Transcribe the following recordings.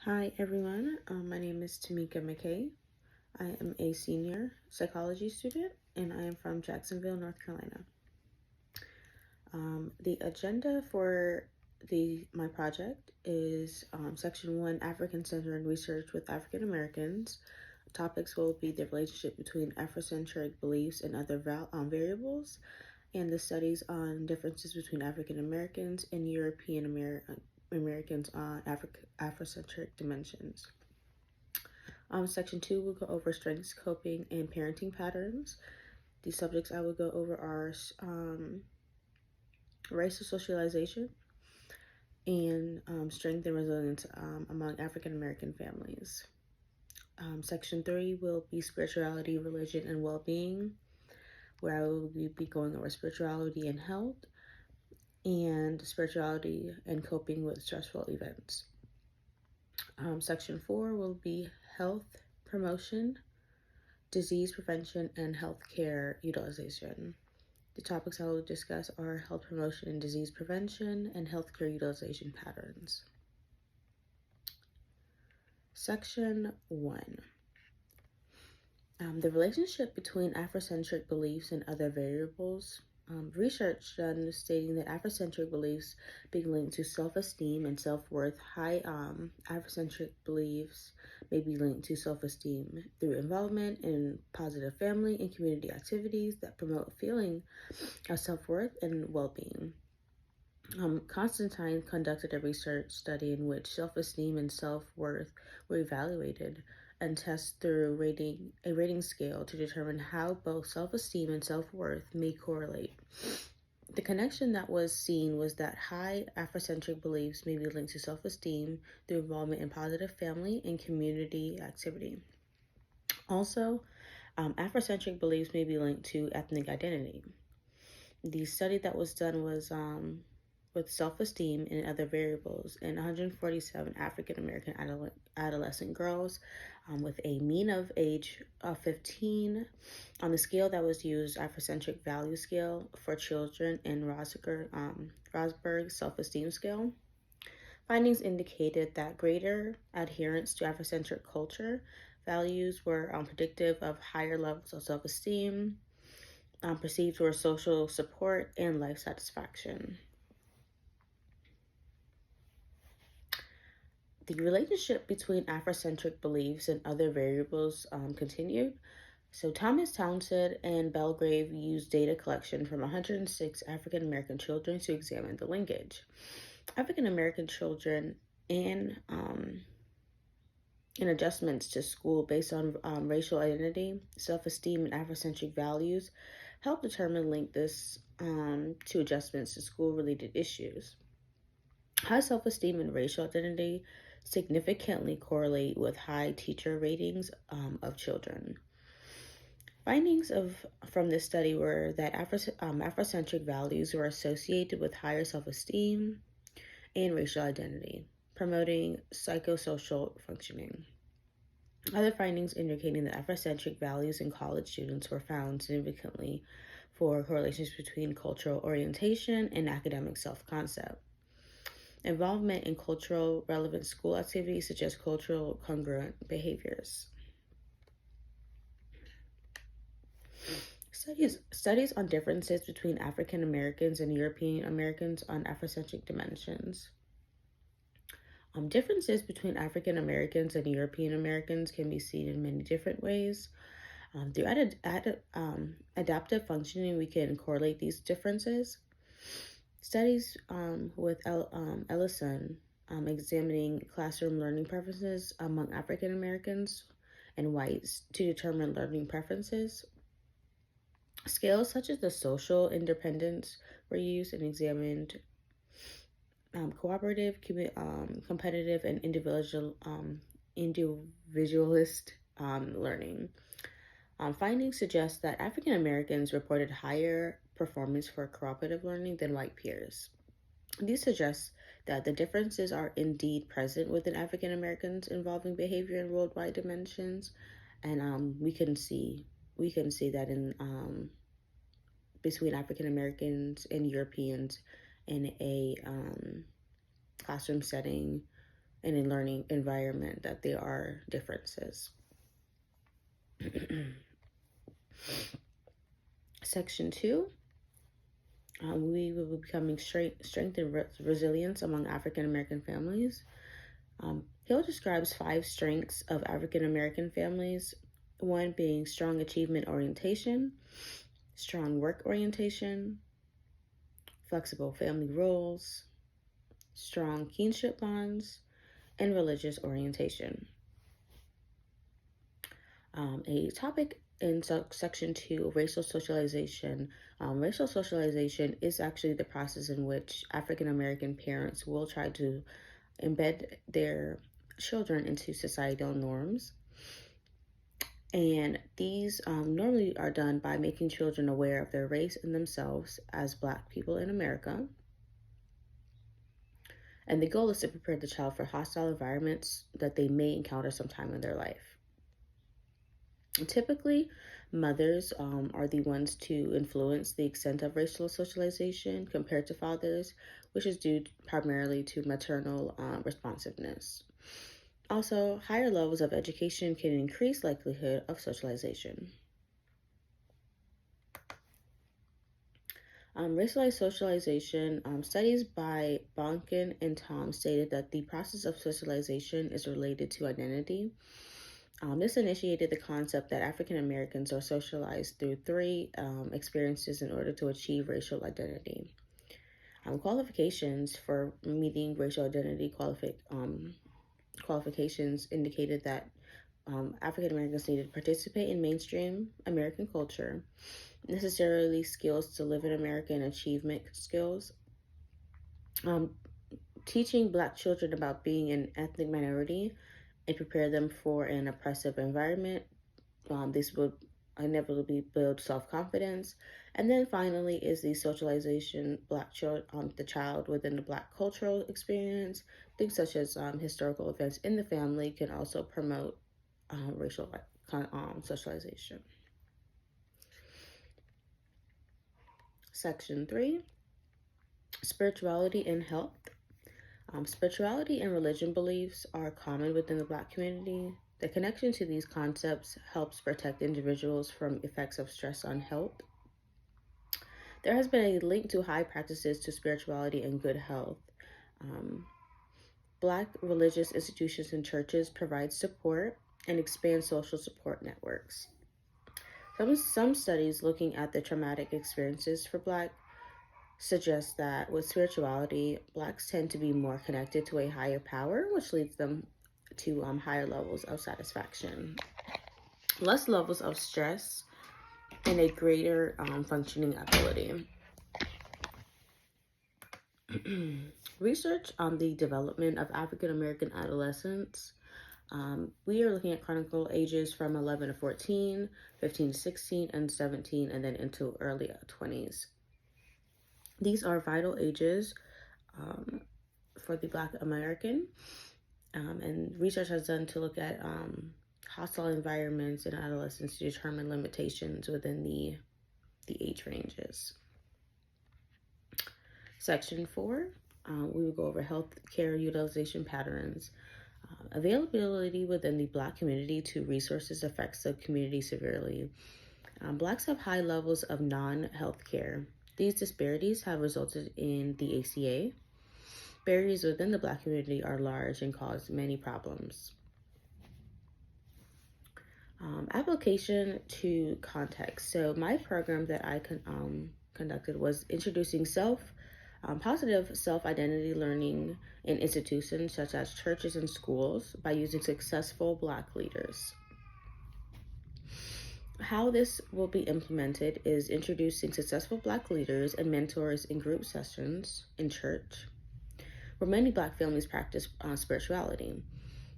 Hi everyone, my name is Tamika McKay. I am a senior psychology student and I am from Jacksonville, North Carolina. The agenda for my project is Section 1, African-Centered Research with African Americans. Topics will be the relationship between Afrocentric beliefs and other variables, and the studies on differences between African Americans and European Americans on Afrocentric dimensions. Section 2 will go over strengths, coping, and parenting patterns. The subjects I will go over are racial socialization and strength and resilience among African American families. Section 3 will be spirituality, religion, and well-being, where I will be going over spirituality and health, and spirituality and coping with stressful events. Section 4 will be health promotion, disease prevention, and healthcare utilization. The topics I will discuss are health promotion and disease prevention and healthcare utilization patterns. Section 1. The relationship between Afrocentric beliefs and other variables. Research done stating that Afrocentric beliefs being linked to self-esteem and self-worth. High Afrocentric beliefs may be linked to self-esteem through involvement in positive family and community activities that promote a feeling of self-worth and well-being. Constantine conducted a research study in which self-esteem and self-worth were evaluated and tested through a rating scale to determine how both self-esteem and self-worth may correlate. The connection that was seen was that high Afrocentric beliefs may be linked to self-esteem through involvement in positive family and community activity. Also, Afrocentric beliefs may be linked to ethnic identity. The study that was done was with self-esteem and other variables in 147 African American adolescent girls with a mean of age of 15 on the scale that was used, Afrocentric value scale for children in Rosberg self-esteem scale. Findings indicated that greater adherence to Afrocentric culture values were predictive of higher levels of self-esteem, perceived for social support, and life satisfaction. The relationship between Afrocentric beliefs and other variables continued. So Thomas Townsend and Belgrave used data collection from 106 African American children to examine the linkage. African American children in adjustments to school based on racial identity, self-esteem, and Afrocentric values help determine link this to adjustments to school-related issues. High self-esteem and racial identity significantly correlate with high teacher ratings of children. Findings from this study were that Afrocentric values were associated with higher self-esteem and racial identity, promoting psychosocial functioning. Other findings indicating that Afrocentric values in college students were found significantly for correlations between cultural orientation and academic self-concept. Involvement in cultural relevant school activities such as cultural congruent behaviors. Studies on differences between African Americans and European Americans on Afrocentric dimensions. Differences between African Americans and European Americans can be seen in many different ways. Through adaptive functioning, we can correlate these differences. Studies with Ellison examining classroom learning preferences among African Americans and whites to determine learning preferences. Scales such as the social independence were used and examined cooperative, competitive, and individualist learning. Findings suggest that African Americans reported higher performance for cooperative learning than white peers. These suggest that the differences are indeed present within African Americans involving behavior in worldwide dimensions, and we can see that in between African Americans and Europeans in a classroom setting in a learning environment that there are differences. Section 2, we will be becoming strength and resilience among African American families. Hill describes 5 strengths of African American families, one being strong achievement orientation, strong work orientation, flexible family roles, strong kinship bonds, and religious orientation. A topic in section 2, racial socialization. Racial socialization is actually the process in which African American parents will try to embed their children into societal norms. And these normally are done by making children aware of their race and themselves as Black people in America. And the goal is to prepare the child for hostile environments that they may encounter sometime in their life. Typically, mothers are the ones to influence the extent of racial socialization compared to fathers, which is due primarily to maternal responsiveness. Also, higher levels of education can increase likelihood of socialization. Racialized socialization, studies by Bonkin and Tom stated that the process of socialization is related to identity. This initiated the concept that African Americans are socialized through 3 experiences in order to achieve racial identity. Qualifications for meeting racial identity qualifications indicated that African Americans needed to participate in mainstream American culture, necessarily skills to live in America and achievement skills, teaching Black children about being an ethnic minority and prepare them for an oppressive environment. This would inevitably build self-confidence. And then finally is the socialization the child within the Black cultural experience. Things such as historical events in the family can also promote racial socialization. Section 3, spirituality and health. Spirituality and religion beliefs are common within the Black community. The connection to these concepts helps protect individuals from effects of stress on health. There has been a link to high practices to spirituality and good health. Black religious institutions and churches provide support and expand social support networks. Some studies looking at the traumatic experiences for Black suggest that with spirituality, Blacks tend to be more connected to a higher power, which leads them to higher levels of satisfaction, less levels of stress, and a greater functioning ability. Research on the development of African American adolescents. We are looking at chronicle ages from 11 to 14, 15 to 16, and 17, and then into early 20s. These are vital ages for the Black American, and research has done to look at hostile environments in adolescence to determine limitations within the age ranges. Section 4, we will go over healthcare utilization patterns. Availability within the Black community to resources affects the community severely. Blacks have high levels of non-health care. These disparities have resulted in the ACA. Barriers within the Black community are large and cause many problems. Application to context. So my program that I conducted was introducing positive self-identity learning in institutions such as churches and schools by using successful Black leaders. How this will be implemented is introducing successful Black leaders and mentors in group sessions in church, where many Black families practice spirituality.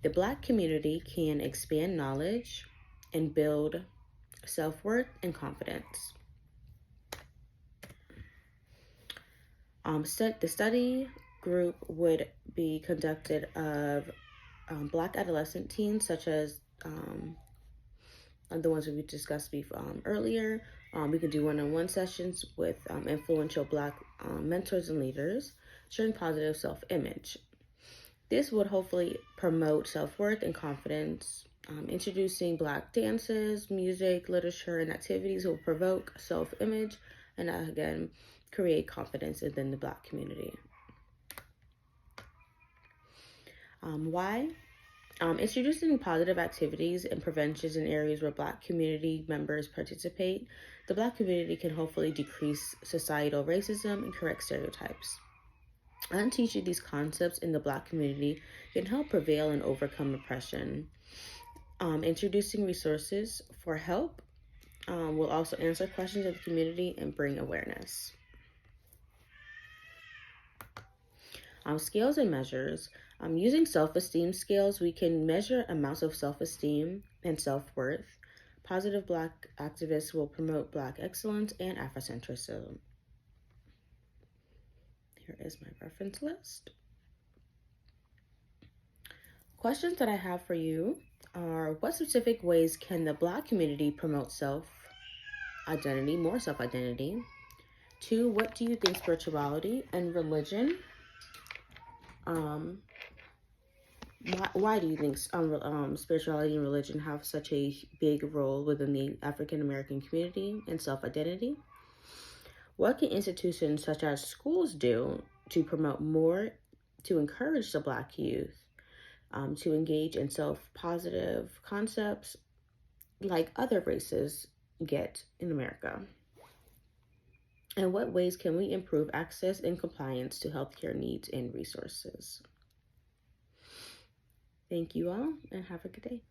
The Black community can expand knowledge and build self-worth and confidence. The study group would be conducted of Black adolescent teens, such as the ones we discussed earlier. We could do one-on-one sessions with influential Black mentors and leaders, sharing positive self-image. This would hopefully promote self-worth and confidence. Introducing Black dances, music, literature, and activities will provoke self-image and again create confidence within the Black community. Why? Introducing positive activities and preventions in areas where Black community members participate, the Black community can hopefully decrease societal racism and correct stereotypes. And teaching these concepts in the Black community can help prevail and overcome oppression. Introducing resources for help will also answer questions of the community and bring awareness. Scales and measures. Using self-esteem scales, we can measure amounts of self-esteem and self-worth. Positive Black activists will promote Black excellence and Afrocentrism. Here is my reference list. Questions that I have for you are, what specific ways can the Black community promote self-identity, more self-identity? 2, what do you think spirituality and religion why do you think spirituality and religion have such a big role within the African American community and self-identity? What can institutions such as schools do to promote more, to encourage the Black youth to engage in self-positive concepts like other races get in America? And what ways can we improve access and compliance to healthcare needs and resources? Thank you all, and have a good day.